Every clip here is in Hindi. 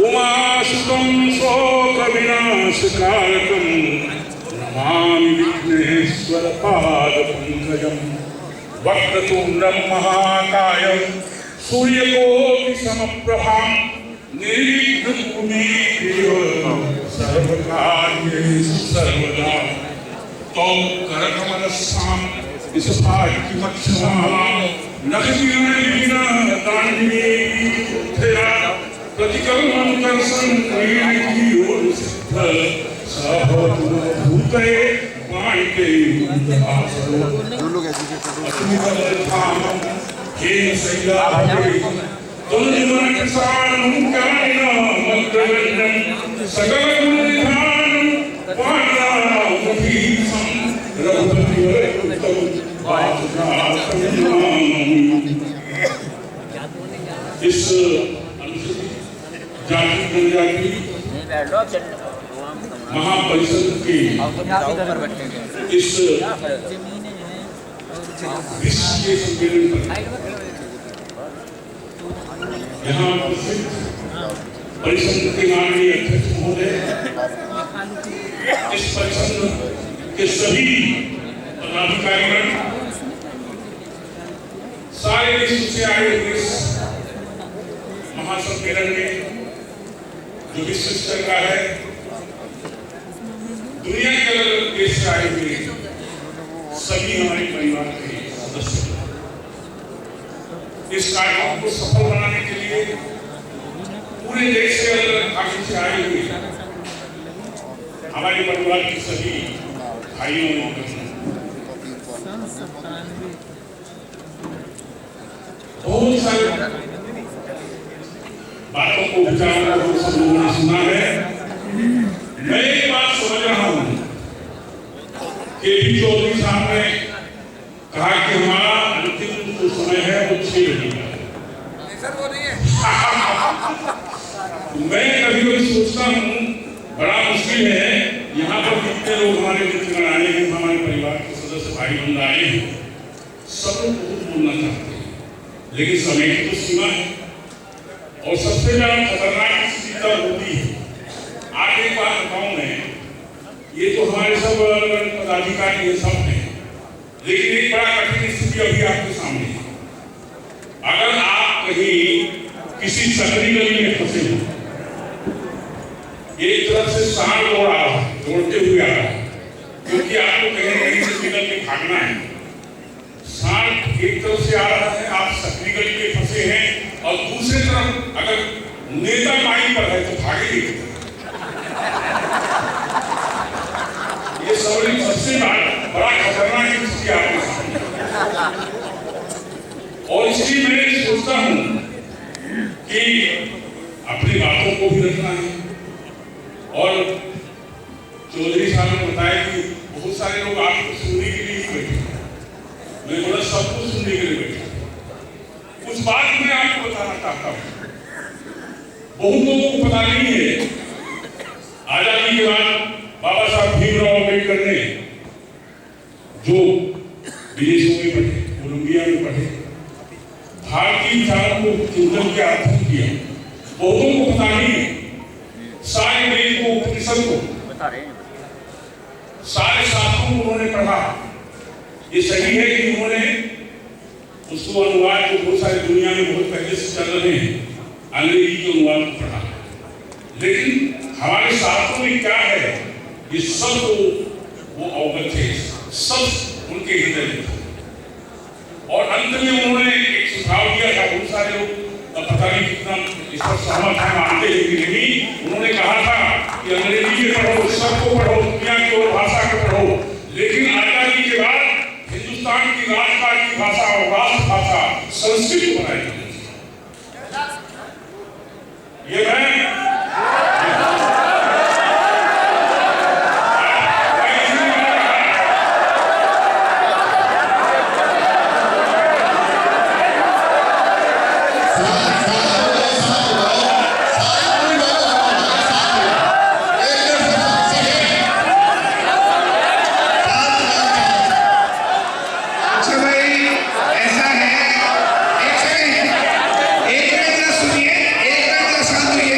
उमासुतं शोकविनाशकारकं नमामि विघ्नेश्वरपादपङ्कजं वक्रतुण्डं महाकायं सूर्यकोटिसमप्रभा निर्विघ्नं सर्वकार्येषु सर्वदा त्वं करकमलस्थां विसभाग्यमक्षमां नखविनयविनादान्ये प्रतिकर्मं कर्षं क्रीडियोरुसिद्ध सभवतु भूते माणिके अस्मितलधामं केन शैलाभे तुल्यमनकसानं कायिनं सकलगुणनिधानं वाणामुखीसं रघुपतिवरयुक्तं इस जाति जनजाति महापरिषद के इस विश्व के सम्मेलन पर यहाँ परिषद के माननीय अध्यक्ष महोदय, इस परिषद के सभी पदाधिकारीगण, सारे विश्व से आए हुए महासम्मेलन में जो विश्व स्तर का है, दुनिया के अलग देश से आए हुए सभी हमारे परिवार के सदस्य इस कार्यक्रम को सफल बनाने के लिए पूरे देश से अलग भाषा से आए हुए हमारे परिवार के सभी भाइयों और बहुत सारे बातों को विचारों को सब लोगों ने सुना है। मैं एक बात समझ रहा हूँ कि चौधरी साहब ने कहा कि हमारा अंतिम जो समय है वो 6 बजे का है। मैं कभी कभी सोचता हूँ बड़ा मुश्किल है, यहाँ पर कितने लोग हमारे मित्रगण आए हैं, हमारे परिवार के सदस्य भाई बंद आए हैं, सब लोग बहुत बोलना चाहते हैं, लेकिन समय की तो सीमा है। और सबसे ज्यादा खतरनाक स्थिति तब होती है, आज एक बात बताऊं मैं, ये तो हमारे सब पदाधिकारी ये सब हैं, लेकिन एक बड़ा कठिन स्थिति अभी आपके सामने है। अगर आप कहीं किसी सकरी गली में फंसे हो, एक तरफ से सांड दौड़ आ रहा है, दौड़ते हुए आ रहा है, क्योंकि आपको कहीं कहीं से निकल के भागना है। सांड एक तरफ से आ रहा है, आप सकरी गली में फंसे हैं, और दूसरी तरफ अगर नेता माई पर है तो भागेगी। ये सबसे बड़ा खतरनाक स्थिति आपके सामने। और इसलिए मैं सोचता हूं कि अपनी बातों को भी रखना है। और चौधरी साहब ने बताया कि बहुत सारे लोग आपको सुनने के लिए ही बैठे हैं। मैं बोला सबको सुनने के लिए बैठे। कुछ बात मैं आपको बताना चाहता हूँ, बहुत लोगों को पता नहीं है। आजादी के बाद बाबा साहब भीमराव अम्बेडकर ने जो विदेशों में पढ़े, कोलंबिया में पढ़े, भारतीय विचारों को चिंतन के अध्ययन किया, बहुतों को पता नहीं है। सारे वेद को, उपनिषद को, सारे शास्त्रों को उन्होंने पढ़ा। ये सही है कि उन्होंने उसको अनुवाद जो बहुत सारी दुनिया में बहुत पहले से चल रहे हैं, अंग्रेजी के अनुवाद को पढ़ा, लेकिन हमारे शास्त्रों में क्या है ये सब वो अवगत थे, सब उनके हृदय में थे। और अंत में उन्होंने एक सुझाव दिया था, बहुत सारे लोग पता नहीं कितना इस पर सहमत है, मानते हैं कि नहीं। उन्होंने कहा था कि अंग्रेजी में पढ़ो, सबको पढ़ो, दुनिया की और भाषा को पढ़ो, लेकिन आजादी के बाद हिंदुस्तान की राजकाज की भाषा और राष्ट्रभाषा संस्कृत बनाई गई। ये मैं ऐसा है, एक मिनट सुनिए, एक मिनट शांत रहिए।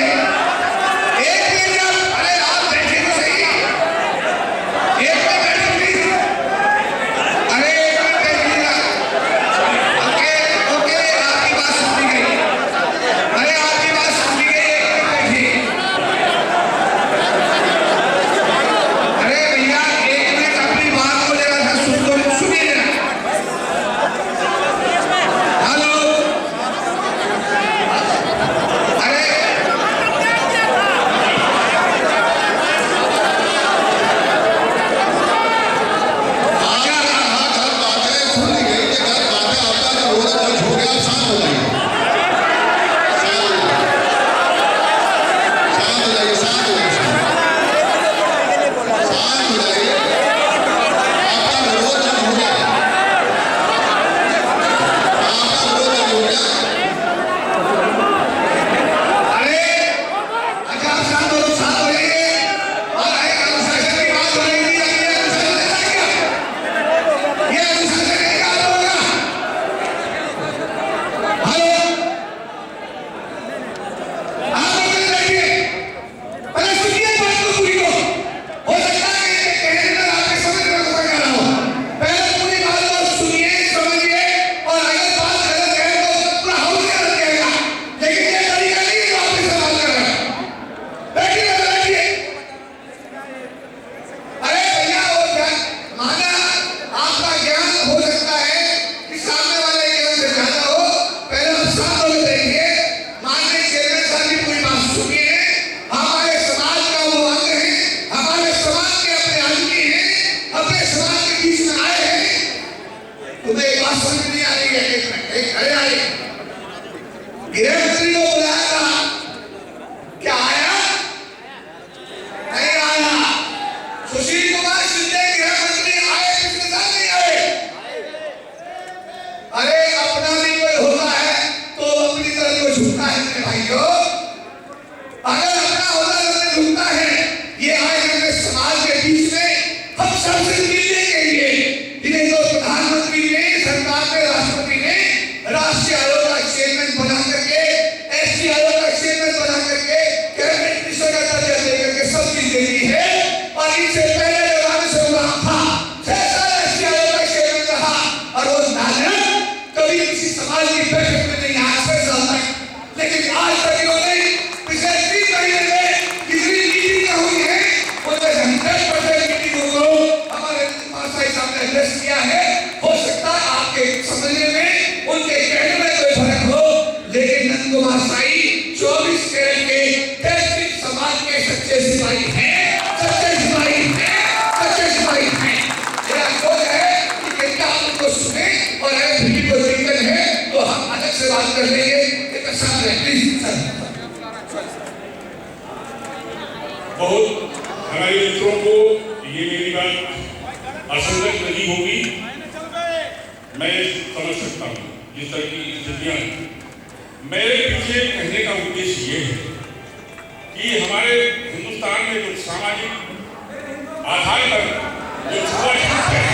बहुत हमारे मित्रों को ये मेरी बात असंगत नहीं होगी, मैं समझ सकता हूँ जिस तरह की स्थितियाँ। मेरे पीछे कहने का उद्देश्य ये है कि हमारे हिंदुस्तान में जो सामाजिक आधार पर जो छुआछूत है,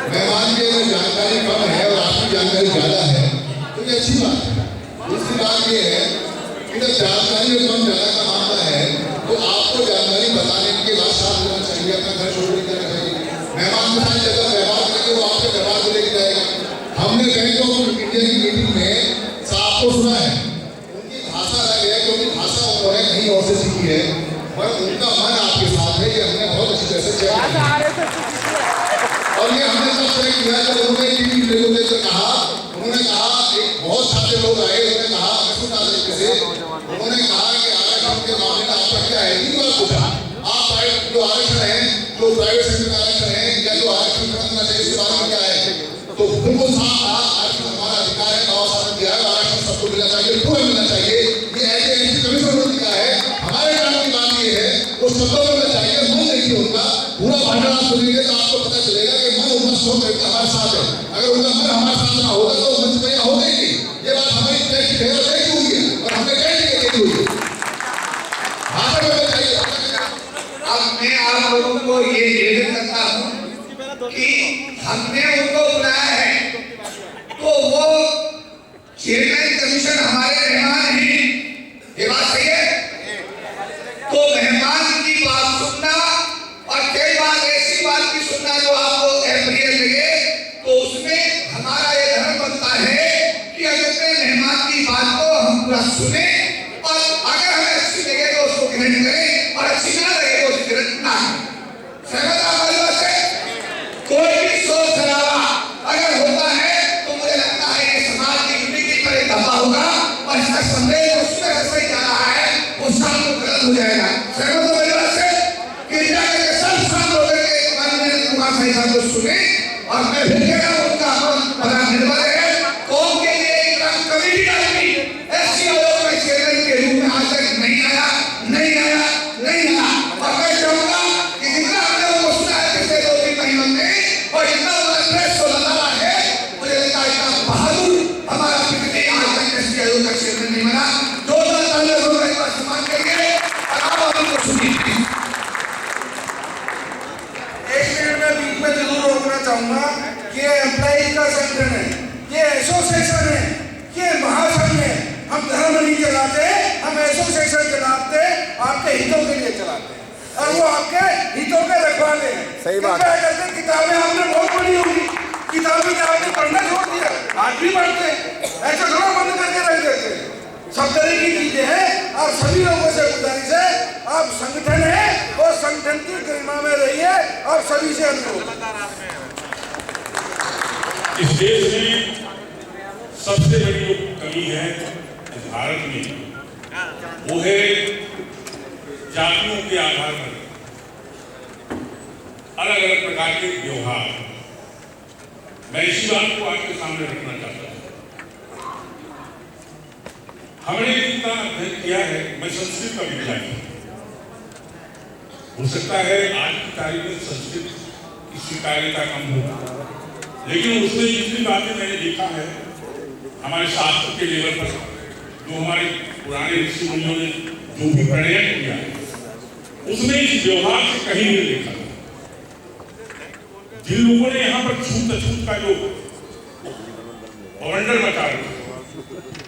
मेहमान की अगर जानकारी कम है और आपकी जानकारी ज्यादा है तो ये अच्छी बात है। दूसरी बात ये है कि जब जानकारी और कम ज्यादा का मामला है तो आपको जानकारी बताने के बाद साथ होना चाहिए, अपना घर छोड़ के जाना चाहिए। मेहमान के साथ जगह व्यवहार करके वो आपके व्यवहार को लेकर जाएगा। हमने बैंक ऑफ इंडिया की मीटिंग में साहब को सुना है, उनकी भाषा अलग है क्योंकि भाषा उन्होंने कहीं और से सीखी है, पर उनका मन आपके साथ है, ये हमने बहुत अच्छी तरह से चेक किया। और ये हमने सब चेक किया जब उन्होंने टीवी लोगों से कहा, उन्होंने कहा एक बहुत सारे लोग आए, उन्होंने कहा सुना तरीके से, उन्होंने कहा कि आरक्षण के मामले में आपका क्या है, तीन बार पूछा आप जो आरक्षण है, जो प्राइवेट सेक्टर में आरक्षण है या जो आरक्षण करना चाहिए इसके बारे में क्या है, तो बिल्कुल साफ कहा आरक्षण हमारा अधिकार है, बाबा साहब ने दिया है, आरक्षण सबको मिलना चाहिए, क्यों मिलना चाहिए, ये ऐसे कमीशन ने दिया है। हमारे काम की बात ये है वो सबको मिलना चाहिए, मन देखिए उनका पूरा भाषण आप सुनेंगे तो आपको पता चलेगा कि मन उनका सोच करके हमारे साथ है। अगर उनका मन हमारे साथ ना होगा तो मंच में होगा ही नहीं। ये बात हमारी टेस्ट है और देखी हुई है और हमने कह दी देखी हुई है। भाषण में चाहिए। अब मैं आप लोगों को ये निवेदन करता हूँ कि हमने उनको बुलाया है तो वो चेयरमैन कमीशन हमारे मेहमान हैं, ये बात सही है। तो मेहमान की बात सुनना और कई बार ऐसी बात भी सुनना जो आपको अप्रिय लगे, तो उसमें हमारा ये धर्म बनता है कि अगर मेहमान की बात को हम पूरा सुने और अगर हमें अच्छी लगे तो उसको ग्रहण करें और अच्छी ना लगे तो उसको ग्रहण ना करें। सहमत हमारी बात से? कोई भी शोर शराबा अगर होता है तो मुझे लगता है ये समाज की यूनिटी पर एक धब्बा होगा और इसका संदेश उसमें ऐसे ही जा रहा है वो शाम को गलत हो जाएगा। सहमत हमारी बात से? सही बात को सुने और मैं फिर कह रहा हूं उनका बड़ा निर्भर है कौम के लिए एक कमेटी डालनी ऐसी आयोग में चेयरमैन के रूप में आज तक नहीं आया और मैं चाहूंगा कि जितना हमने उनको सुना है पिछले 2-3 महीनों में और इतना बड़ा प्रेस को लगा है, मुझे लगता है इतना बहादुर हमारा पिछले आज तक ऐसी आयोग का चेयरमैन नहीं बना। 2 साल पहले लोग एक बार सम्मान करेंगे और आप हमको सुनिए। मैं जरूर रोकना चाहूंगा कि ये एम्प्लॉइज का संगठन है, ये एसोसिएशन है, ये महासंघ है। हम धर्म नहीं चलाते, हम एसोसिएशन चलाते, आपके हितों के लिए चलाते हैं और वो आपके हितों के रखवाले हैं। सही बात है। करके किताबें आपने बहुत पढ़ी होगी, किताबें आपने पढ़ना छोड़ दिया, आज भी पढ़ते, ऐसा थोड़ा बंद करके रख देते। सब तरह की चीजें हैं और सभी लोगों से गुजारिश है, आप संगठन है और संगठन की गरिमा में रहिए और सभी से अनुरोध। इस देश में सबसे बड़ी जो कमी है इस भारत में वो है जातियों के आधार पर अलग अलग प्रकार के व्यवहार। मैं इसी बात को आपके सामने रखना चाहता हूँ। हमने जितना अध्ययन किया है, मैं संस्कृत का विद्यार्थी हूँ, हो सकता है आज की तारीख में संस्कृत की स्वीकार्यता कम हो, लेकिन उसमें जितनी बातें मैंने देखा है हमारे शास्त्र के लेवल पर, जो हमारे पुराने ऋषि मुनियों ने जो भी प्रणयन किया है, उसमें इस व्यवहार से कहीं नहीं देखा। जिन लोगों ने यहाँ पर छूत अछूत का जो अवंडर बता रहे,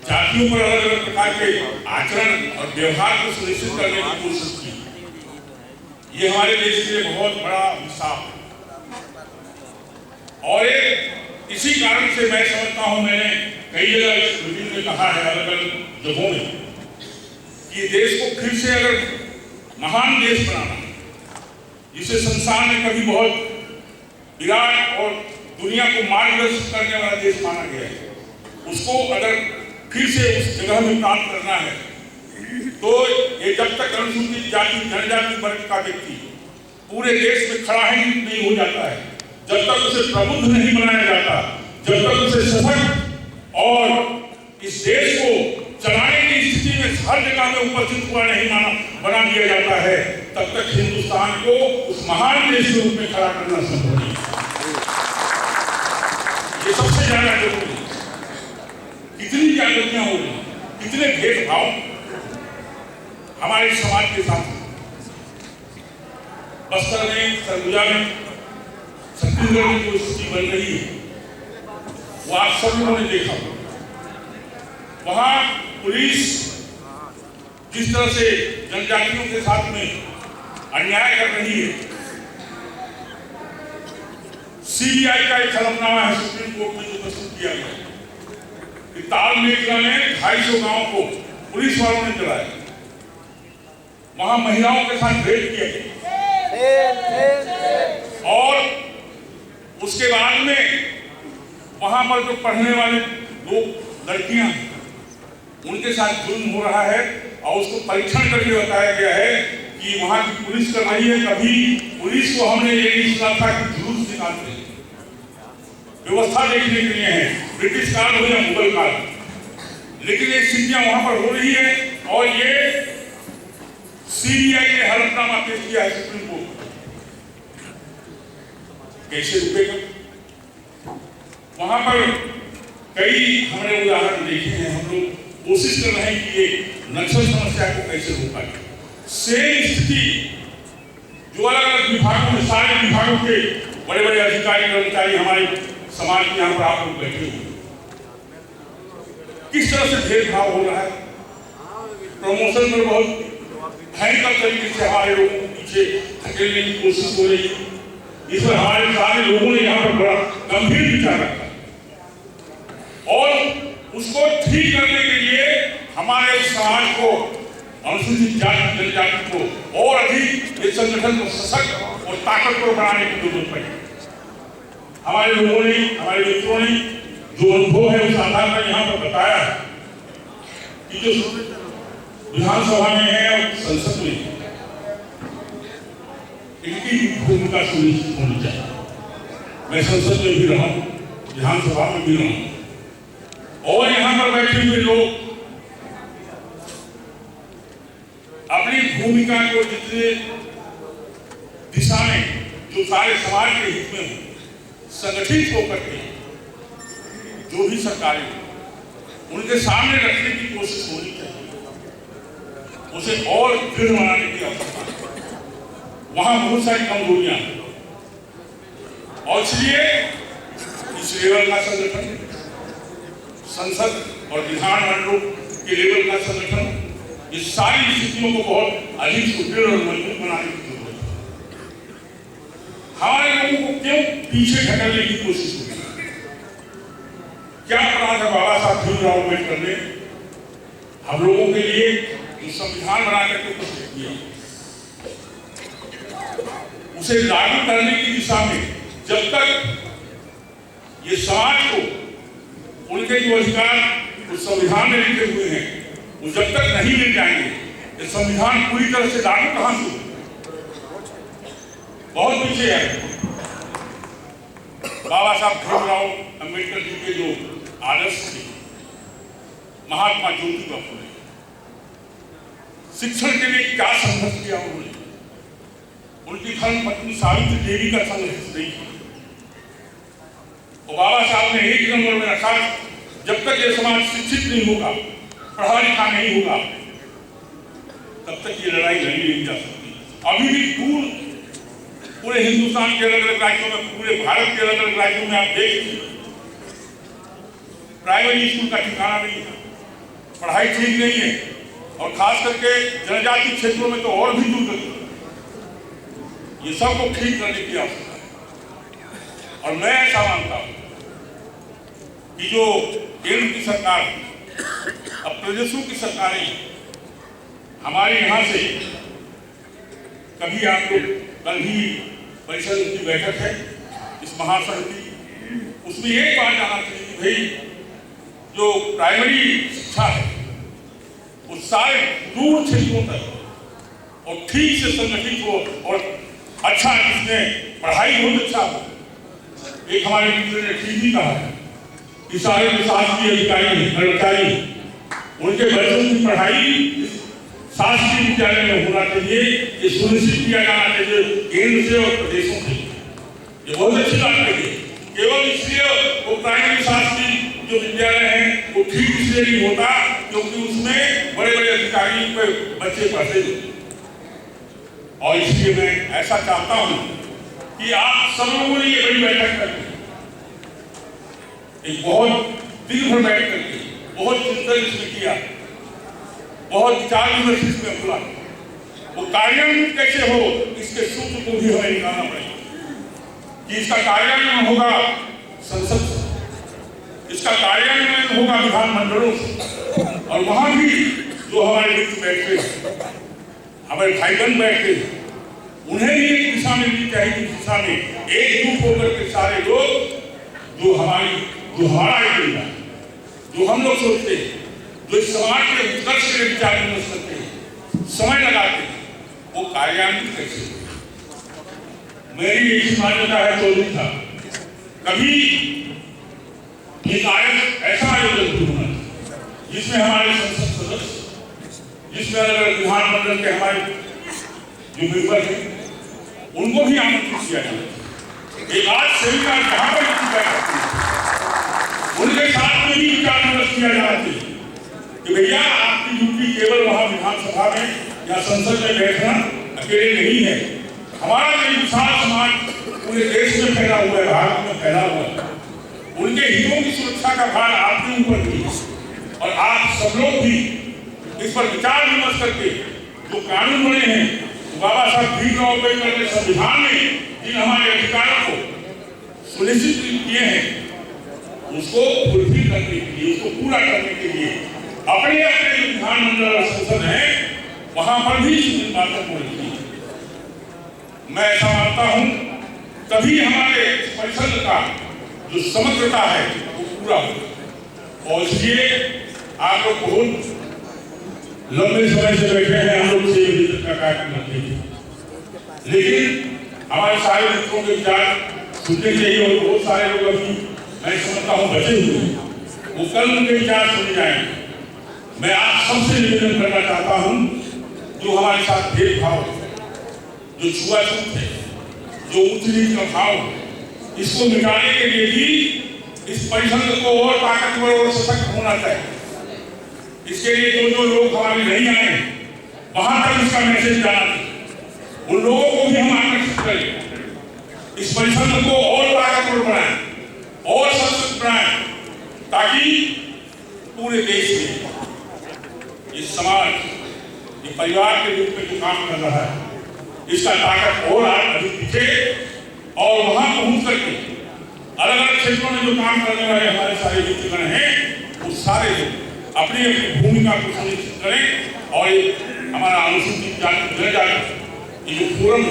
जातियों पर अलग अलग प्रकार के आचरण और व्यवहार को सुनिश्चित करने की कोशिश की, ये हमारे देश के लिए बहुत बड़ा इंसाफ है। और इसी कारण से से मैं समझता हूँ, मैंने कई जगह इस मीटिंग में कहा है, अलग अलग जगहों में, कि देश को फिर से अगर महान देश बनाना, जिसे संसार में कभी बहुत विराट और दुनिया को मार्गदर्शन करने वाला देश माना गया है, उसको अगर फिर से उस जगह में प्राप्त करना है, तो ये जब तक अनुसूचित जाति जनजाति वर्ग का व्यक्ति पूरे देश में खड़ा ही नहीं हो जाता है, जब तक उसे प्रबुद्ध नहीं बनाया जाता, जब तक उसे सशक्त और इस देश को चलाने की स्थिति में हर जगह में उपस्थित हुआ नहीं बना दिया जाता है, तब तक हिंदुस्तान को उस महान देश के रूप में खड़ा करना संभव नहीं। ये सबसे ज्यादा जरूरी है। कितनी जागृतियां हो रही, कितने भेदभाव हमारे समाज के साथ। बस्तर में, सरगुजा में, छत्तीसगढ़ में जो स्थिति बन रही है, वो आप सब लोगों ने देखा। वहां पुलिस जिस तरह से जनजातियों के साथ में अन्याय कर रही है, सीबीआई का एक हलफनामा है सुप्रीम कोर्ट में जो प्रस्तुत किया गया कि तालमेल में 250 गांव को पुलिस वालों ने जलाया, वहां महिलाओं के साथ रेप किया गया, और उसके बाद में वहां पर जो पढ़ने वाले लोग, लड़कियां, उनके साथ जुल्म हो रहा है, और उसको परीक्षण करके बताया गया है कि वहां की पुलिस कर रही है। कभी पुलिस को हमने ये नहीं सुना था कि जुलूस निकालते हैं, व्यवस्था देखने के लिए है, ब्रिटिश काल हो या मुगल काल, लेकिन ये स्थितियां वहां पर हो रही है, और ये सीबीआई ने हलफनामा पेश किया है सुप्रीम कोर्ट। कैसे रुकेगा? वहां पर कई हमने उदाहरण देखे हैं। हम लोग कोशिश कर रहे हैं कि ये नक्सल समस्या को कैसे रोका जाए। सेम स्थिति जो अलग अलग विभागों में, सारे विभागों के बड़े बड़े अधिकारी कर्मचारी हमारे समाज के यहाँ पर आप लोग बैठे हुए, किस तरह से भेदभाव हो रहा है। प्रमोशन में बहुत भयंकर तरीके से हमारे लोगों को पीछे धकेलने की कोशिश हो रही है। इस पर हमारे सारे लोगों ने यहाँ पर बड़ा गंभीर विचार रखा, और उसको ठीक करने के लिए हमारे समाज को, अनुसूचित जाति जनजाति को और अधिक इस संगठन को सशक्त और ताकतवर बनाने की जरूरत पड़ी। हमारे लोगों ने, हमारे मित्रों ने जो अनुभव है उस आधार पर यहाँ पर बताया कि जो विधानसभा में है और संसद में है, इनकी भूमिका सुनिश्चित होनी चाहिए। मैं संसद में भी रहा हूं, विधानसभा में भी रहा हूं, और यहाँ पर बैठे हुए लोग अपनी भूमिका को जितने दिशा में, जो सारे समाज के हित में हो, संगठित होकर के जो भी सरकारें उनके सामने रखने की कोशिश होनी चाहिए, उसे और दृढ़ बनाने की आवश्यकता है। वहां बहुत सारी कमजोरियां हैं, और इसलिए इस लेवल का संगठन, संसद और विधानमंडलों के लेवल का संगठन, इस सारी स्थितियों को बहुत अधिक सुदृढ़ और मजबूत बनाने की जरूरत है। हमारे लोगों को क्यों पीछे ढकलने की कोशिश होती है? क्या अपराध है बाबा साहब भीमराव अम्बेडकर ने हम लोगों के लिए जो संविधान बना करके प्रस्तुत किया, उसे लागू करने की दिशा में जब तक ये समाज को उनके जो अधिकार उस संविधान में लिखे हुए हैं वो जब तक नहीं मिल जाएंगे, ये संविधान पूरी तरह से लागू कहां से? बहुत पीछे है। बाबा साहब भीमराव अम्बेडकर जी के जो आदर्श थे, महात्मा ज्योतिबा फुले, शिक्षण के लिए क्या संघर्ष किया उन्होंने, उनकी धर्म पत्नी सावित्री देवी का संघर्ष नहीं किया। और बाबा साहब ने एक नंबर में रखा, जब तक ये समाज शिक्षित नहीं होगा, पढ़ा लिखा नहीं होगा, तब तक ये लड़ाई लड़ी नहीं जा सकती। अभी भी पूरे हिंदुस्तान के अलग अलग राज्यों में, पूरे भारत के अलग अलग राज्यों में आप देखिए, प्राइमरी स्कूल का ठिकाना नहीं है, पढ़ाई ठीक नहीं है, और खास करके जनजाति क्षेत्रों में तो और भी दुर्गति। ये सबको ठीक करने की आवश्यकता है, और मैं ऐसा मानता हूं कि जो केंद्र की सरकार, अब प्रदेशों की सरकारें हमारे यहाँ से कभी आप लोग कल ही परिषद की बैठक है इस महासंघ की, उसमें एक बात जाना चाहिए कि भाई जो प्राइमरी शिक्षा है वो सारे दूर क्षेत्रों तक और ठीक से संगठित हो और अच्छा, इसमें पढ़ाई बहुत अच्छा हो। एक हमारे मित्र ने ठीक ही कहा है कि सारे शासकीय अधिकारी कर्मचारी उनके बच्चों की पढ़ाई शासकीय विद्यालय में होना चाहिए, ये सुनिश्चित किया जाना चाहिए केंद्र से और प्रदेशों से। ये बहुत अच्छी बात है। केवल इसलिए वो प्राइमरी शासकीय जो विद्यालय है वो ठीक इसलिए नहीं होता क्योंकि उसमें बड़े बड़े अधिकारी पे बच्चे पढ़ते थे। और इसलिए मैं ऐसा चाहता हूं कि आप सब लोगों ने ये बड़ी बैठक करके, एक बहुत दिन भर बैठ करके बहुत चिंतन इसमें किया, बहुत विचार विमर्श इसमें हुआ। वो कार्यान्वयन कैसे हो इसके सूत्र को भी हमें निकालना पड़ेगा कि इसका कार्यान्वयन होगा संसद से, इसका कार्यान्वयन होगा विधानमंडलों से, और वहां भी जो हमारे मित्र बैठते हैं, हमारे भाई बहन बैठते हैं, उन्हें भी एक दिशा में मिलनी चाहिए, इस दिशा में एकजुट होकर के सारे लोग जो हमारा एजेंडा, जो हम लोग सोचते हैं, जो इस समाज के उत्कर्ष के विचार विमर्श करते हैं, समय लगाते हैं, वो कार्यान्वित कैसे। मेरी एक मान्यता है चौधरी था, कभी एक ऐसा आयोजन होना जिसमें हमारे संसद सदस्य, जिसमें अलग विधानमंडल के हमारे जो मेंबर हैं उनको भी आमंत्रित किया जाए। एक आज सेमिनार जहां पर उनके साथ में भी विचार विमर्श किया जाना चाहिए कि भैया आपकी ड्यूटी केवल वहां विधानसभा में या संसद में बैठना अकेले नहीं है। हमारा जो विशाल समाज पूरे देश में फैला हुआ है, भारत में फैला हुआ है, उनके हितों की सुरक्षा का भार आपके ऊपर भी, और आप सब लोग भी इस पर विचार विमर्श करके जो कानून बने हैं, बाबा साहब भीमराव अम्बेडकर के संविधान में जिन हमारे अधिकारों को सुनिश्चित किए हैं, उसको फुलफिल करने के लिए, उसको पूरा करने के लिए अपने अपने जो विधानमंडल और संसद है वहां पर भी इन बातों को रखिए। मैं ऐसा मानता हूं तभी हमारे परिषद का जो समग्रता है वो पूरा हो। और इसलिए आप लोग बहुत लंबे समय से बैठे हैं, हम लोग से का कार्यक्रम रखते थे, लेकिन हमारे सारे मित्रों के विचार सुनने चाहिए और बहुत सारे लोग अभी मैं समझता हूँ बचे हुए हैं, वो कल उनके विचार सुने जाएंगे। मैं आप सबसे निवेदन करना चाहता हूँ, जो हमारे साथ भेदभाव, जो छुआछूत है, जो उच्च नीच का भाव, इसको मिटाने के लिए भी इस परिषद को और ताकतवर और सशक्त होना चाहिए। इसके लिए जो लोग हमारे नहीं आए वहां तक इसका मैसेज जाना चाहिए, उन लोगों को भी हम आकर्षित करें, इस परिषद को और ताकतवर बनाएं और सशक्त बनाएं, ताकि पूरे देश में ये समाज, ये परिवार के रूप में जो काम कर रहा है, इसका ताकत और अधिक दिखे, और वहां पहुंच करके अलग अलग क्षेत्रों में जो काम करने वाले हमारे सारे मित्रगण हैं, वो सारे लोग अपनी अपनी भूमिका को सुनिश्चित करें। और हमारा अनुसूचित जाति जनजाति ये जो फोरम,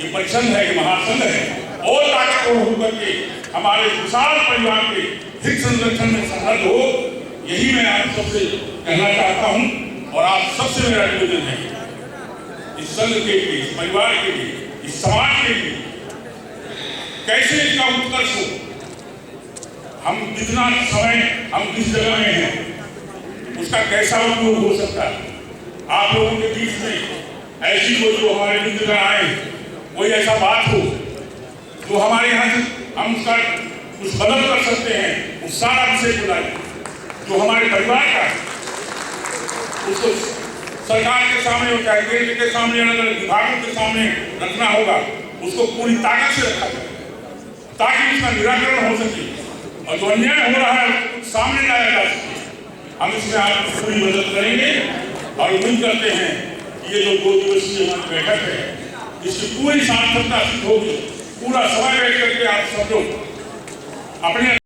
ये परिषद है, ये महासंघ है, और ताकतवर होकर के हमारे विशाल परिवार के हित संरक्षण में संलग्न हो, यही मैं आप सबसे कहना चाहता हूं। और आप सबसे मेरा निवेदन है, इस संघ के लिए, इस परिवार के लिए, इस समाज के लिए कैसे इसका उत्कर्ष हो, हम जितना समय हम जिस जगह में हैं उसका कैसा उपयोग हो सकता है। आप लोगों के बीच में ऐसी कोई जो हमारे मित्र आए, कोई ऐसा बात हो जो हमारे यहाँ से हम उसका कुछ मदद कर सकते हैं, उस सारा विषय बुलाए जो हमारे परिवार का, उसको सरकार के सामने और चाहे केंद्र के सामने, अलग अलग विभागों के सामने रखना होगा। उसको पूरी ताकत से रखा जाए ताकि इसका निराकरण हो सके और जो अन्याय हो रहा है सामने लाया जा सके। हम इसमें आपकी पूरी मदद करेंगे और उम्मीद करते हैं कि ये जो 2 दिवसीय हमारी बैठक है, इसकी पूरी सार्थकता सिद्ध होगी। पूरा समय बैठ करके आप सब लोग अपने